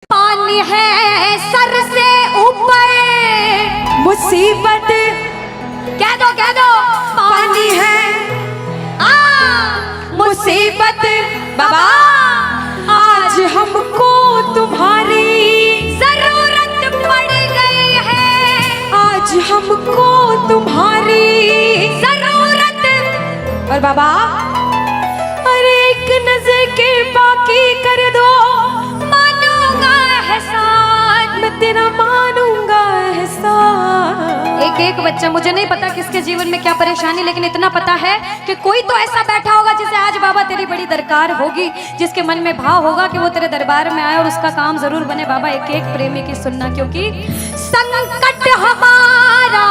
पानी है सर से ऊपर मुसीबत, कह दो पानी है मुसीबत बाबा, आज हमको तुम्हारी जरूरत पड़ गई है, आज हमको तुम्हारी जरूरत। और बाबा अरे एक नजर के बाकी कर दो, मानूंगा एहसान, मैं तेरा मानूंगा एहसान। एक बच्चा, मुझे नहीं पता किसके जीवन में क्या परेशानी, लेकिन इतना पता है कि कोई तो ऐसा बैठा होगा जिसे आज बाबा तेरी बड़ी दरकार होगी, जिसके मन में भाव होगा कि वो तेरे दरबार में आए और उसका काम जरूर बने। बाबा एक एक प्रेमी की सुनना, क्योंकि संकट हमारा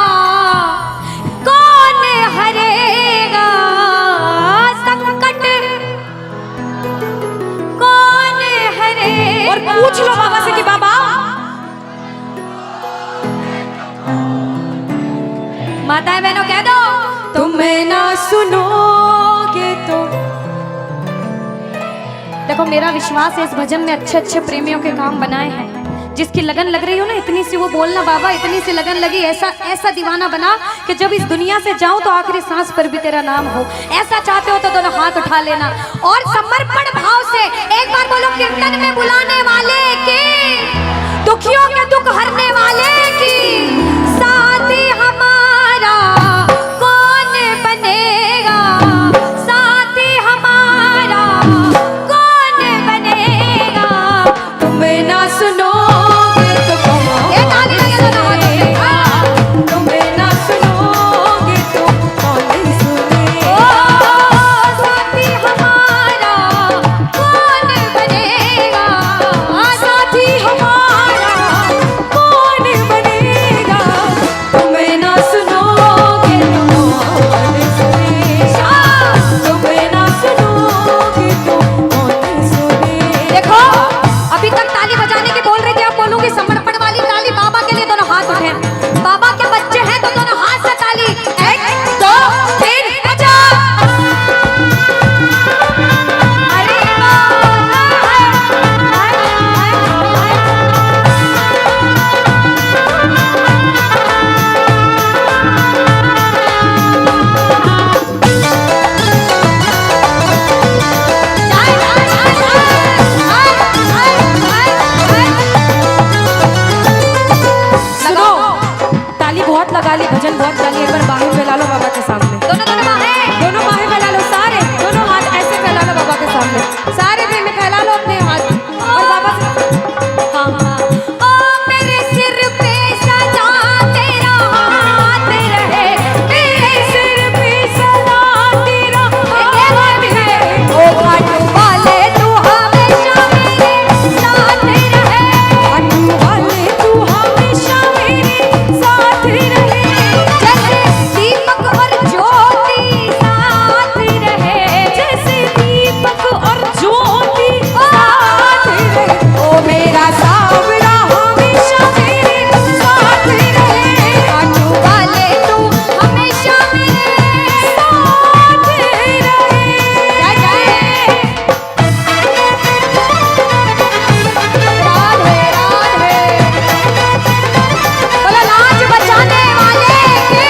कौन हरेगा, संकट कौन हरेगा। और पूछ लो बाबा से कि बाबा माताएं बहनों कह दो, तुम्हें ना सुनोगे तो। देखो मेरा विश्वास है इस भजन में अच्छे अच्छे प्रेमियों के काम बनाए हैं। जिसकी लगन लग रही हो ना, इतनी सी वो बोलना बाबा, इतनी सी लगन लगी, ऐसा दीवाना बना कि जब इस दुनिया से जाऊं तो आखिरी सांस पर भी तेरा नाम हो। ऐसा चाहते हो तो दोनों हाथ उठा लेना और समर्पण भाव से एक बार बोलो, कीर्तन में बुलाने वाले की, दुखियों के दुख हरने वाले की, साथी हमारा कौन बनेगा, साथी हमारा कौन बनेगा। तुम्हें ना सुनोगे तो कौन सुनेगा, तुम्हें ना सुनोगे तो कौन सुनेगा, साथी हमारा कौन बनेगा, साथी हमारा कौन बनेगा। तुम्हें ना सुनोगे तो कौन सुनेगा, तुम्हें ना सुनोगे तो कौन सुनेगा। देखो अभी तक ताली बजाने की बोल रही थी, अब बोलूंगी समर्पण वाली ताली। बाबा के लिए दोनों हाथ उठे, बाबा के बच्चे हैं तो दोनों हाथ से ताली, 1 2 3 बजा। अरे सुनो, ताली बहुत लगा ली, भजन बहुत गा ली, एक बार बाहें फैला लो बाबा के सामने, दोनों बाहें फैला लो, सारे दोनों हाथ ऐसे फैला लो बाबा के सामने, सारे भी में फैला लो अपने हाथ और बाबा से हाँ। ओ मेरे सिर पे सदा तेरा हाथ रहे, मेरे सिर पे सदा तेरा हाथ रहे, ओ खाटू वाले तू हमेशा मेरे साथ रहे, खाटू वाले तू हमेशा मेरे साथ रहे, जैसे दीपक और ज्योति साथ रहे, जैसे दीपक और ज्योति साथ रहे, ओ मेरा सावरा हमेशा मेरे साथ रहे, खाटू वाले तू हमेशा मेरे साथ रहे। जय जय राधे राधे, बोलो लाज बचाने वाले की।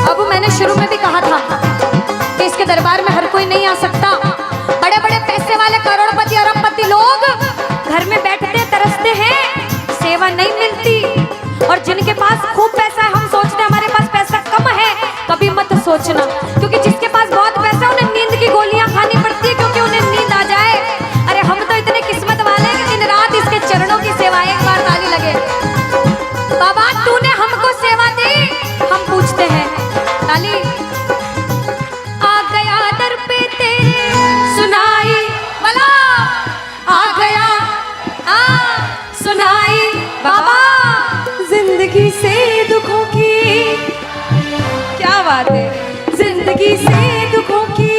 अब मैंने शुरू में भी कहा था कि इसके दरबार में हर कोई नहीं आ सकता। बड़े बड़े पैसे वाले करोड़पति अरबपति लोग घर में बैठते तरसते हैं, सेवा नहीं मिलती। और जिनके पास खूब पैसा है, हम सोचते हैं हमारे पास पैसा कम है, कभी मत सोचना, क्योंकि जिसके पास बहुत पैसा है उन्हें नींद की गोलियां खानी पड़ती है, क्योंकि उन्हें नींद आ जाए। अरे हम तो इतने किस्मत वाले हैं कि दिन रात इसके चरणों की सेवा, एक बार ताली लगे। बाबा तूने हमको सेवा दी, हम पूछते हैं ताली। आ गया दर पे तेरे सुनाई, बोला आ गया सुनाई बाबा, जिंदगी से दुखों की, क्या बात है, जिंदगी से दुखों की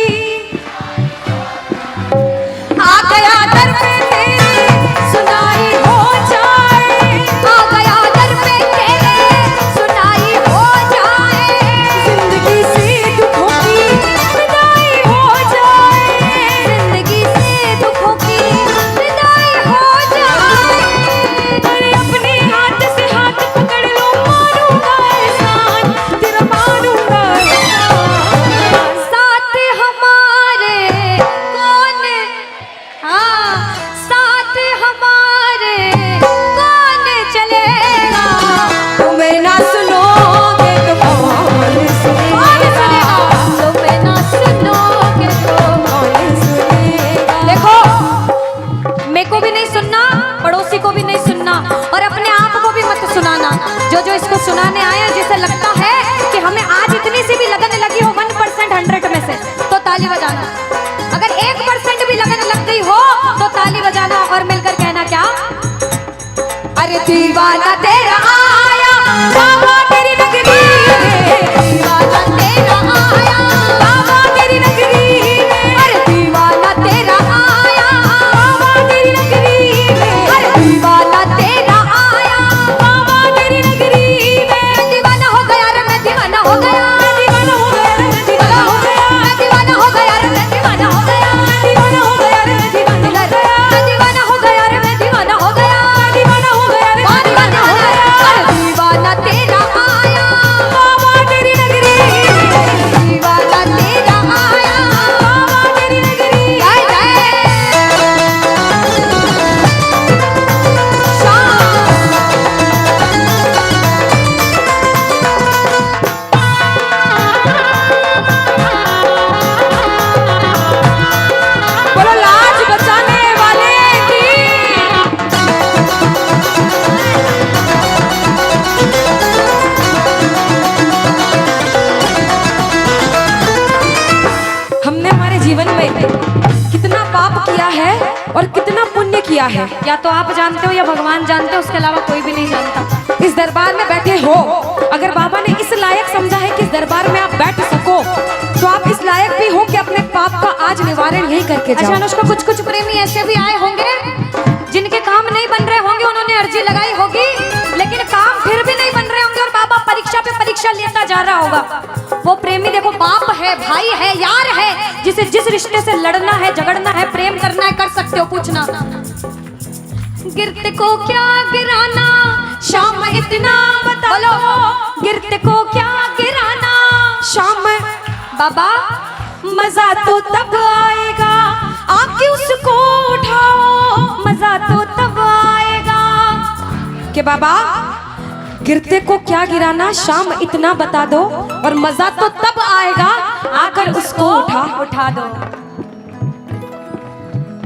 दीवाना तेरा आया बाबा तेरी नगरी में, दीवाना तेरा आया बाबा तेरी नगरी में, अरे दीवाना तेरा आया बाबा तेरी नगरी में, अरे दीवाना तेरा आया बाबा तेरी नगरी में। दीवाना हो गया रे मैं दीवाना हो गया, दीवाना हो गया रे मैं दीवाना हो गया, दीवाना हो गया रे मैं दीवाना हो गया, दीवाना हो गया रे मैं दीवाना हो गया, दीवाना हो गया रे मैं दीवाना हो गया, दीवाना हो गया रे मैं दीवाना हो गया। अरे दीवाना तेरा आया बाबा तेरी नगरी में, दीवाना तेरा आया बाबा तेरी नगरी। जय जय बोलो लाज बचाने वाले की। हमने हमारे जीवन में कितना पाप किया है और कितना पुण्य किया है, या तो आप जानते हो या भगवान जानते हो, उसके अलावा कोई भी नहीं जानता। इस दरबार में बैठे हो, अगर बाबा ने इस लायक समझा है कि इस दरबार में आप बैठ सको, तो आप इस लायक भी हो कि अपने पाप का आज निवारण यही करके जाओ। अच्छा अनुष्का, कुछ कुछ प्रेमी ऐसे भी आए होंगे जिनके काम नहीं बन रहे होंगे, उन्होंने अर्जी लगाई होगी लेकिन काम फिर भी नहीं बन रहे होंगे, और बाबा परीक्षा पे परीक्षा लेता जा रहा होगा। वो प्रेमी देखो, बाप है, भाई है, यार है, जिसे जिस रिश्ते से लड़ना है, झगड़ना है, प्रेम करना है, कर सकते हो। पूछना गिरते को क्या गिराना शाम इतना बता लो, गिरते को क्या गिराना शाम। बाबा मजा तो तब आएगा आके उसको उठाओ, मजा तो तब आएगा कि बाबा गिरते को क्या गिराना शाम इतना बता दो, और मजा तो तब आएगा आकर उसको उठा दो।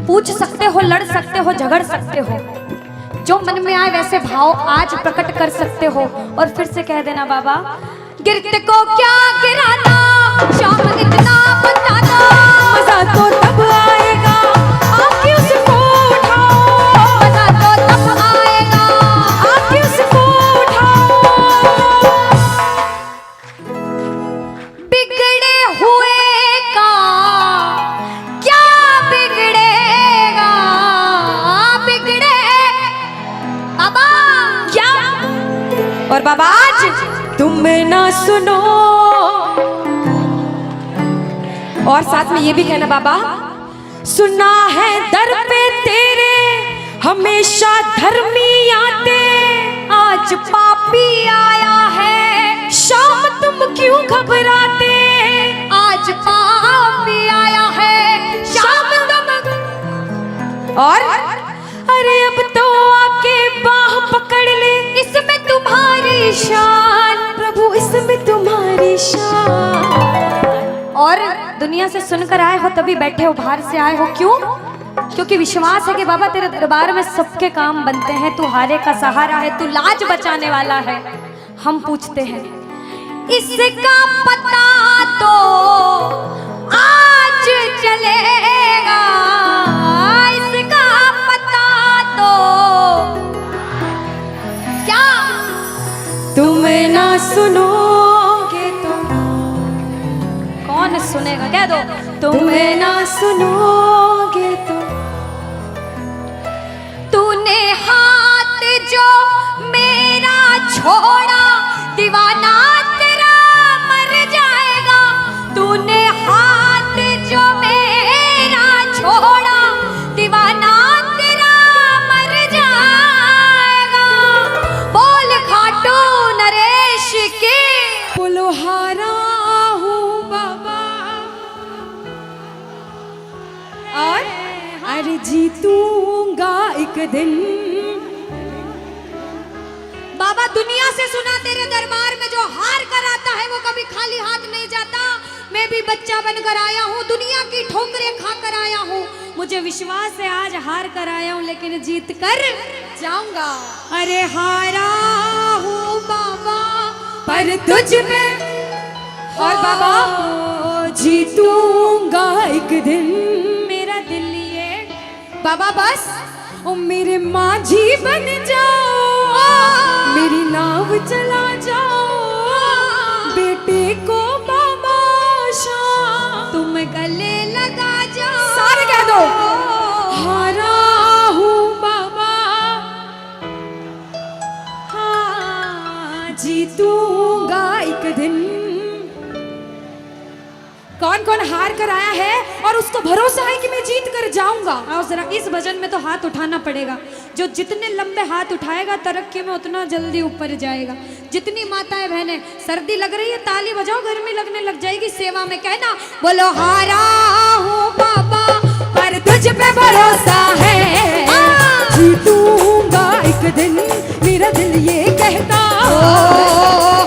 पूछ सकते हो, लड़ सकते हो, झगड़ सकते हो, जो मन में आए वैसे भाव आज प्रकट कर सकते हो, और फिर से कह देना बाबा गिरते को क्या गिराना शाम इतना बता दो, मजा तो तब आएगा आके उसको उठाओ, मजा तो तब आएगा आके उसको उठाओ। बिगड़े हुए का क्या बिगड़ेगा, बिगड़े बाबा क्या। और बाबा आज तुम ना सुनो, और साथ में ये भी कहना बाबा सुना है दर पे तेरे हमेशा धर्मी आते, आज पापी आया है शाम तुम क्यों घबराते, आज पापी आया है शाम तुम। और अरे अब तो आके बाह पकड़ ले, इसमें तुम्हारी शान प्रभु, इसमें तुम्हारी शान। और दुनिया से सुनकर आए हो तभी बैठे हो, बाहर से आए हो क्यों? क्योंकि विश्वास है कि बाबा तेरे दरबार में सबके काम बनते हैं, तू हारे का सहारा है, तू लाज बचाने वाला है। हम पूछते हैं इसका पता तो आज चलेगा, इसका पता तो क्या तुम ना सुनोगे तो कौन सुनेगा? कह दो तुम ना सुनोगे तो। तूने हाथ जो मेरा छोड़ा दीवाना तेरा मर जाएगा, तूने हाथ जो मेरा छोड़ा दीवाना तेरा मर जाएगा। बोल खाटू नरेश के पुलहारा हूँ बाबा, और अरे जीतूंगा एक दिन। बाबा दुनिया से सुना तेरे दरबार में जो हार कर आता है वो कभी खाली हाथ नहीं जाता। मैं भी बच्चा बनकर आया हूँ, दुनिया की ठोकरें खाकर आया हूँ, मुझे विश्वास है आज हार कर आया हूँ लेकिन जीत कर जाऊंगा। अरे हारा हूँ बाबा पर तुझ में, और बाबा जीतूंगा एक दिन। मेरा दिल ये बाबा बस ओ मेरे माझी बन जाओ, मेरी नाव चला जाओ, बेटे को बाबा शाम, तुम गले लगा जाओ। सारे कह दो, हारा हूँ बाबा, हाँ जीतूंगा एक दिन। कौन कौन हार कर आया है और उसको भरोसा है कि मैं जीत कर जाऊंगा? आओ जरा, इस भजन में तो हाथ उठाना पड़ेगा। जो जितने लंबे हाथ उठाएगा तरक्की में उतना जल्दी ऊपर जाएगा। जितनी माताएं बहनें, सर्दी लग रही है ताली बजाओ, गर्मी लगने लग जाएगी, सेवा में कहना बोलो हारा हूँ बाबा पर तुझ पे भरोसा है, जीतूंगा एक दिन, मेरा दिल ये कहता।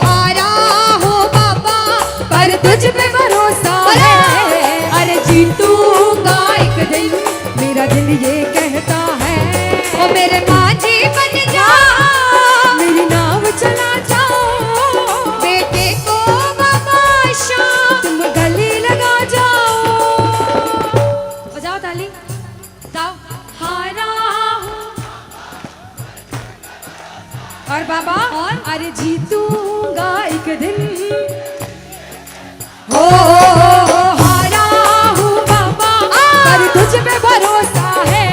हारा हूँ बाबा पर तुझ पे भरोसा है, अरे जीतूंगा एक दिन, मेरा दिल ये कहता है। ओ मेरे माझी बन जा, मेरी नाव चला जाओ, बेटे को बाबा शाम, तुम गले लगा जाओ। बजाओ ताली, गाओ। हारा हूँ और बाबा और अरे जीतूंगा एक दिन। हो हारा हूँ बाबा पर तुझ पे भरोसा है,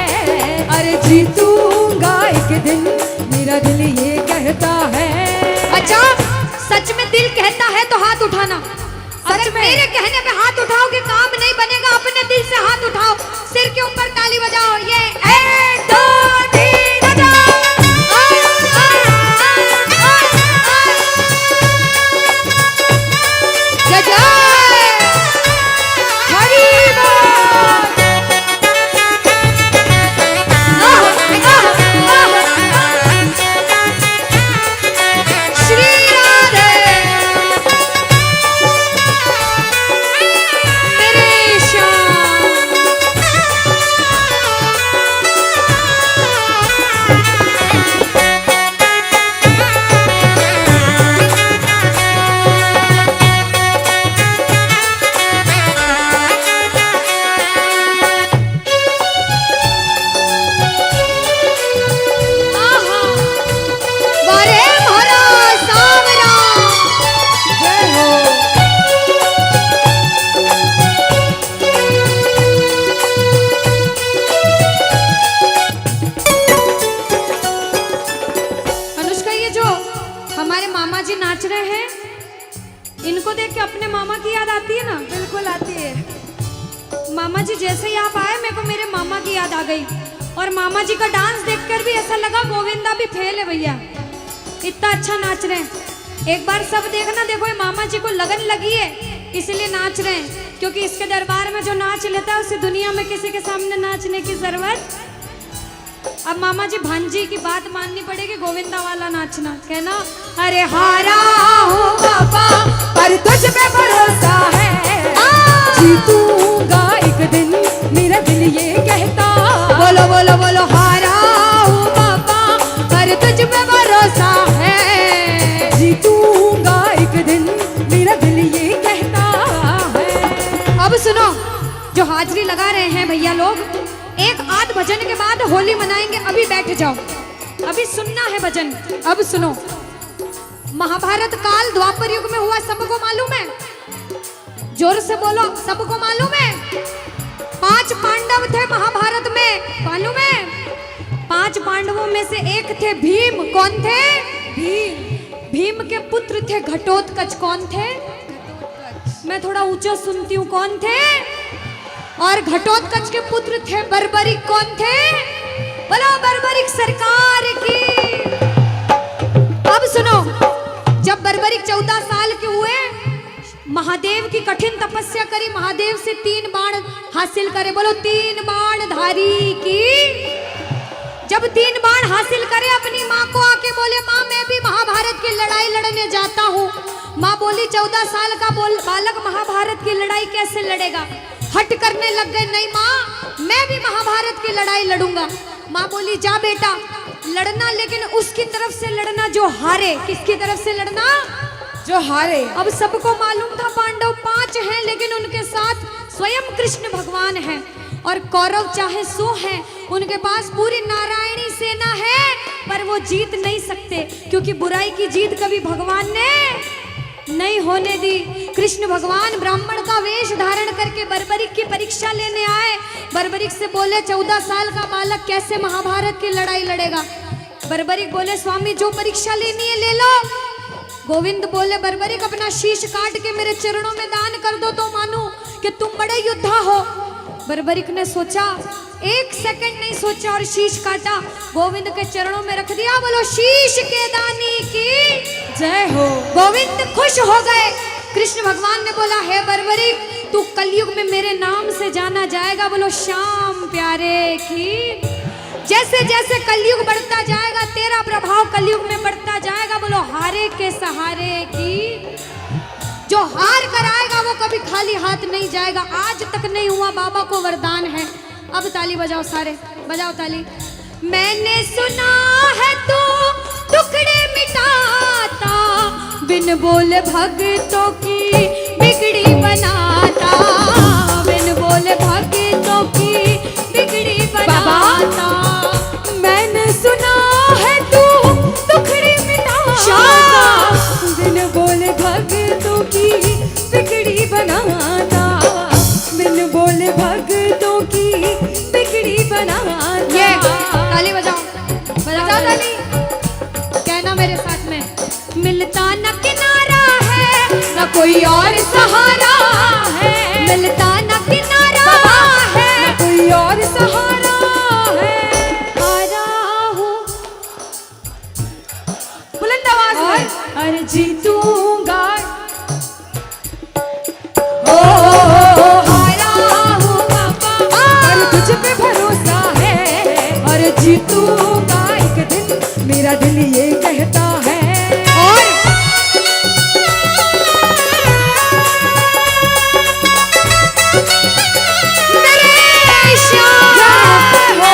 अरे जीतूंगा एक दिन, मेरा दिल ये कहता है। अच्छा, सच में दिल कहता है तो हाथ उठाना। अगर मेरे कहने पे हाथ उठाओगे काम नहीं बनेगा, अपने दिल से हाथ उठाओ, सिर के ऊपर ताली बजाओ। ये 1 2 3 बजाओ। जय जय हरी बोल। श्री राधे मेरे श्याम। आहा, वारे भरा सावरा। जय हो। अनुष्का, ये जो हमारे मामा जी नाच रहे हैं, इनको देख के अपने मामा की याद आती है ना? बिल्कुल आती है। मामा जी जैसे ही आप आए, मेरे को मेरे मामा की याद आ गई। और मामा जी का डांस देखकर भी ऐसा लगा गोविंदा भी फेल है भैया, इतना अच्छा नाच रहे हैं। एक बार सब देखना, देखो ये मामा जी को लगन लगी है इसलिए नाच रहे हैं, क्योंकि इसके दरबार में जो नाच लेता है उसे दुनिया में किसी के सामने नाचने की जरूरत। अब मामा जी भांजी की बात माननी पड़ेगी, गोविंदा वाला नाचना, कहना अरे हारा हूँ बाबा पर तुझ पे भरोसा है, जीतूंगा एक दिन, मेरा दिल ये कहता। बोलो बोलो बोलो, हारा हूँ बाबा पर तुझ पे भरोसा है, जीतूंगा एक दिन, मेरा दिल ये कहता है। अब सुनो, जो हाजिरी लगा रहे हैं भैया लोग, एक आध भजन के बाद होली मनाएंगे, अभी बैठ जाओ, अभी सुनना है भजन। अब सुनो, महाभारत काल द्वापर युग में हुआ, सबको मालूम है? जोर से बोलो, सबको मालूम है? 5 पांडव थे महाभारत में, मालूम है? 5 पांडवों में से एक थे भीम। कौन थे? भीम। भीम के पुत्र थे घटोत्कच। कौन थे? मैं थोड़ा ऊंचा सुनती हूँ। कौन थे? और घटोत्कच के पुत्र थे बर्बरिक। कौन थे? बोलो बर्बरिक सरकार की। अब सुनो, जब बर्बरिक 14 साल के हुए, महादेव की कठिन तपस्या करी, महादेव से 3 बाण हासिल करे। बोलो 3 बाण धारी की। जब 3 बाण हासिल करे, अपनी माँ को आके बोले, माँ मैं भी महाभारत की लड़ाई लड़ने जाता हूँ। माँ बोली 14 साल का बालक महाभारत की लड़ाई कैसे लड़ेगा? हट करने लग गए, नहीं माँ मैं भी महाभारत की लड़ाई लड़ूंगा। माँ बोली जा बेटा लड़ना, लेकिन उसकी तरफ से लड़ना जो हारे। किसकी तरफ से लड़ना? जो हारे। अब सबको मालूम था पांडव 5 हैं, लेकिन उनके साथ स्वयं कृष्ण भगवान हैं। और कौरव चाहे 100 हैं, उनके पास पूरी नारायणी सेना है, पर वो जीत नहीं सकते, क्योंकि बुराई की जीत कभी भगवान ने नहीं होने दी। कृष्ण भगवान ब्राह्मण का वेश धारण करके बर्बरिक की परीक्षा लेने आए। बर्बरिक से बोले 14 साल का बालक कैसे महाभारत की लड़ाई लड़ेगा। बर्बरिक बोले स्वामी जो परीक्षा लेनी है ले लो। गोविंद बोले बर्बरिक अपना शीश काट के मेरे चरणों में दान कर दो तो मानूं कि तुम बड़े योद्धा हो। बर्बरिक ने सोचा, 1 सेकंड नहीं सोचा और शीश काटा, गोविंद के चरणों में रख दिया। बोलो शीश के दानी की जय हो। गोविंद खुश हो गए। कृष्ण भगवान ने बोला हे बर्बरिक तू कलयुग में मेरे नाम से जाना जाएगा। बोलो श्याम प्यारे की। जैसे जैसे कलयुग बढ़ता जाएगा तेरा प्रभाव कलयुग में बढ़ता जाएगा। बोलो हारे के सहारे की। जो हार कर आएगा वो कभी खाली हाथ नहीं जाएगा। आज तक नहीं हुआ, बाबा को वरदान है। अब ताली बजाओ, सारे बजाओ ताली। मैंने सुना है तू टुकड़े मिटाता, बिन बोले भक्तों की बिगड़ी बनाता, बिन बोले भक्तों की बिगड़ी बनाता। मैंने सुना है तू टुकड़े मिटाता, बिन बोले भक्तों की बिगड़ी बनाता, बिन बोले भक्तों की बिगड़ी बनाता। ये ताली बजाओ, बजाओ ताली। कहना मेरे साथ में, मिलता न किनारा है न कोई और सहारा है, मिलता न किनारा है न कोई और सहारा है। हारा हूँ बुलंद आवाज में अरे जीतूंगा। ओ हारा हूँ बाबा, पर तुझ पे भरोसा है, और जीतूंगा एक दिन, मेरा दिल ये कहता है। और मेरे श्याम हो।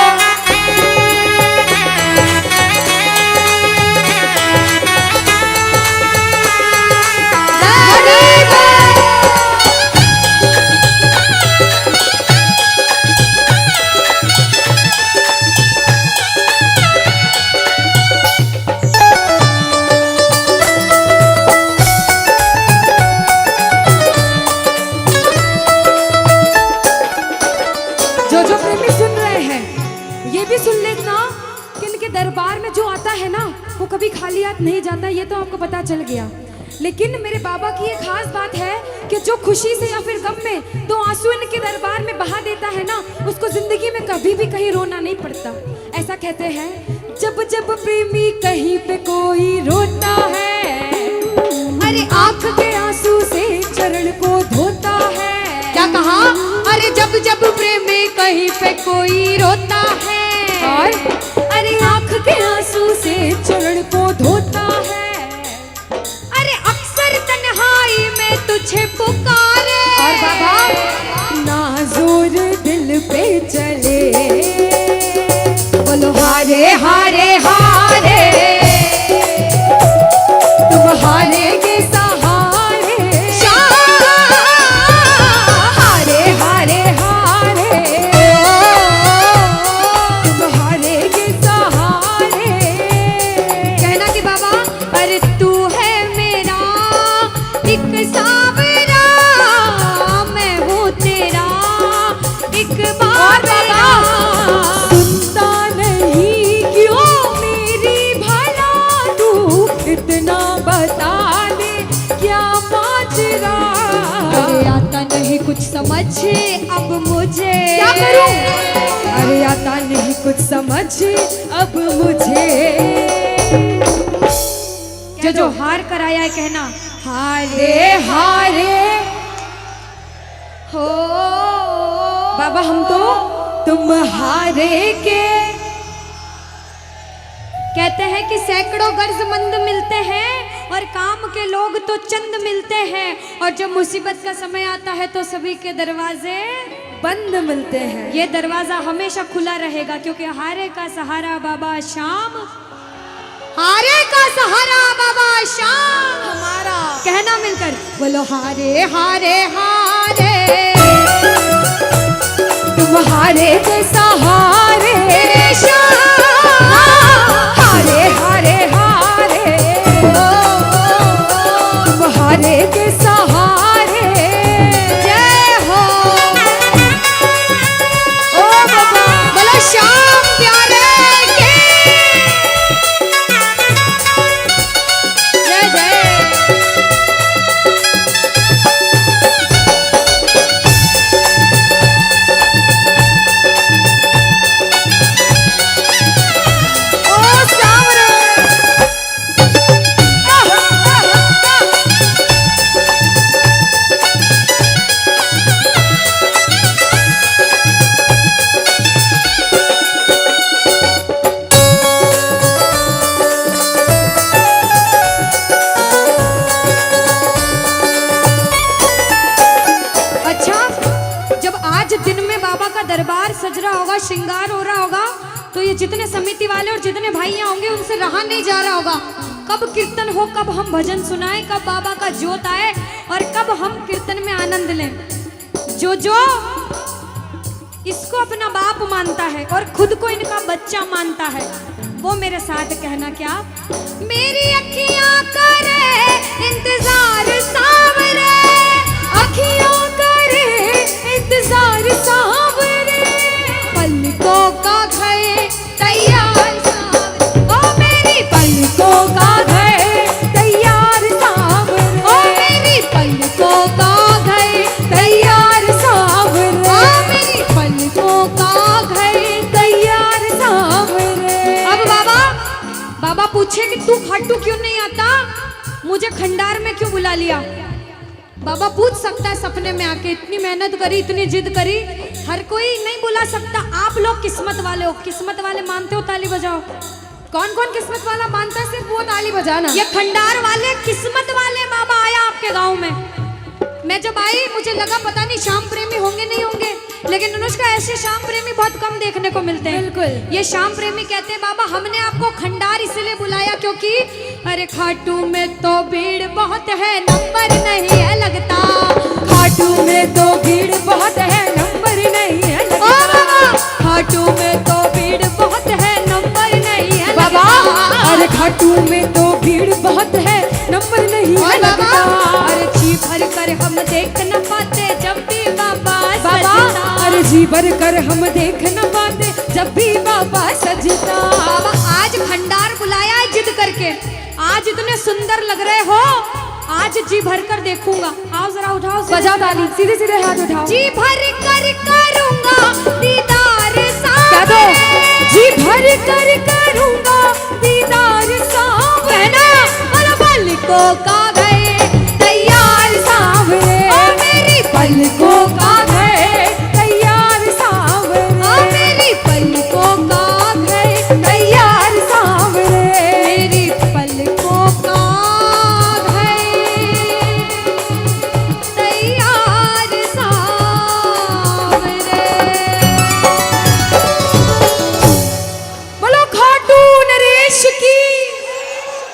जो प्रेमी सुन रहे हैं ये भी सुन लेना कि इनके दरबार में जो आता है ना वो कभी खाली हाथ नहीं जाता, ये तो आपको पता चल गया। लेकिन मेरे बाबा की एक खास बात है कि जो खुशी से या फिर गम में 2 आंसू इनके दरबार में बहा देता है ना, उसको जिंदगी में कभी भी कहीं रोना नहीं पड़ता। ऐसा कहते हैं, जब जब प्रेमी कहीं पे कोई रोता है, अरे आंख के आंसू से चरण को धोता है। क्या कहा? अरे जब जब प्रेमी कहीं पे कोई रोता है, और अरे आंख के आंसू से चरण को धोता है। अरे अक्सर तन्हाई में तुझे पुकारे। और बाबा नाज़ुर दिल पे चले, बोलो हारे हारे हारे, तुम हारेगे सहारे। हारे हारे हारे, तुम हारेगे सहारे। कहना कि बाबा अरे तू है मेरा एक सावरा, मैं हूँ तेरा एक बाबरा। सुनता नहीं क्यों मेरी भला, तू इतना बता दे क्या माजरा। अरे आता नहीं कुछ समझ अब मुझे, क्या करूं? अरे आता नहीं कुछ समझ अब मुझे। जो हार कर आया है कहना हारे हारे हो। बाबा हम तो तुम हारे के। कहते हैं कि सैकड़ों गर्जमंद मिलते हैं और काम के लोग तो चंद मिलते हैं, और जब मुसीबत का समय आता है तो सभी के दरवाजे बंद मिलते हैं। ये दरवाजा हमेशा खुला रहेगा, क्योंकि हारे का सहारा बाबा श्याम, हारे का सहारा बाबा श्याम हमारा। कहना मिलकर बोलो हारे हारे हारे, तुम हारे के सहारे हारे हारे हारे तुम हारे के सहारे। जय हो ओ बाबा बोलो श्याम प्यारे के जय जय। दरबार सज रहा होगा, श्रृंगार हो रहा होगा, तो ये जितने समिति वाले और जितने भाई यहाँ होंगे उनसे रहा नहीं जा रहा होगा। कब कीर्तन हो, कब हम भजन सुनाएं, कब बाबा का जोत आए और कब हम कीर्तन में आनंद लें। जो जो इसको अपना बाप मानता है और खुद को इनका बच्चा मानता है वो मेरे साथ कहना क्या। मेरी अखियां करे इंतजार सावरे, अखियों करे इंतजार सावरे, पलकों का घर तैयार सावरे, ओ मेरी पलकों का घर तैयार सावरे, ओ मेरी पलकों का घर तैयार सावरे, ओ मेरी पलकों का घर तैयार सावरे। अब बाबा पूछे कि तू खाटू क्यों नहीं आता, मुझे खंडार में क्यों बुला लिया। बाबा पूछ सकता है सपने में आके, इतनी मेहनत करी, इतनी जिद करी, हर कोई नहीं बुला सकता। आप लोग किस्मत वाले हो, किस्मत वाले मानते हो ताली बजाओ। कौन कौन किस्मत वाला मानता है, सिर्फ वो ताली बजाना। ये खंडार वाले किस्मत वाले बाबा आया आपके गांव में। मैं जब आई मुझे लगा पता नहीं श्याम प्रेमी होंगे नहीं होंगे, लेकिन अनुष्का ऐसे श्याम प्रेमी बहुत कम देखने को मिलते हैं। बिल्कुल, ये श्याम प्रेमी कहते हैं बाबा हमने आपको खंडार इसलिए बुलाया क्योंकि अरे खाटू में तो भीड़ बहुत है, नंबर नहीं है लगता। खाटू में तो भीड़ बहुत है, नंबर नहीं है लगता। खाटू में तो भीड़ बहुत है, नंबर नहीं है बाबा। अरे खाटू में तो भीड़ बहुत है, नंबर नहीं है लगता। अरे जी भर कर हम देख न पाते जब भी बाबा सजता। अरे जी भर कर हम देख न पाते जब भी बाबा सजता। बाबा आज खंडार बुलाया है जिद करके, आज इतने सुंदर लग रहे हो, आज जी भर कर देखूंगा। आओ जरा उठाओ, बजाओ ताली, सीधे सीधे हाथ उठाओ। जी भर कर करूंगा दीदार सावरे, जी भर कर करूंगा दीदार सावरे, पलकों का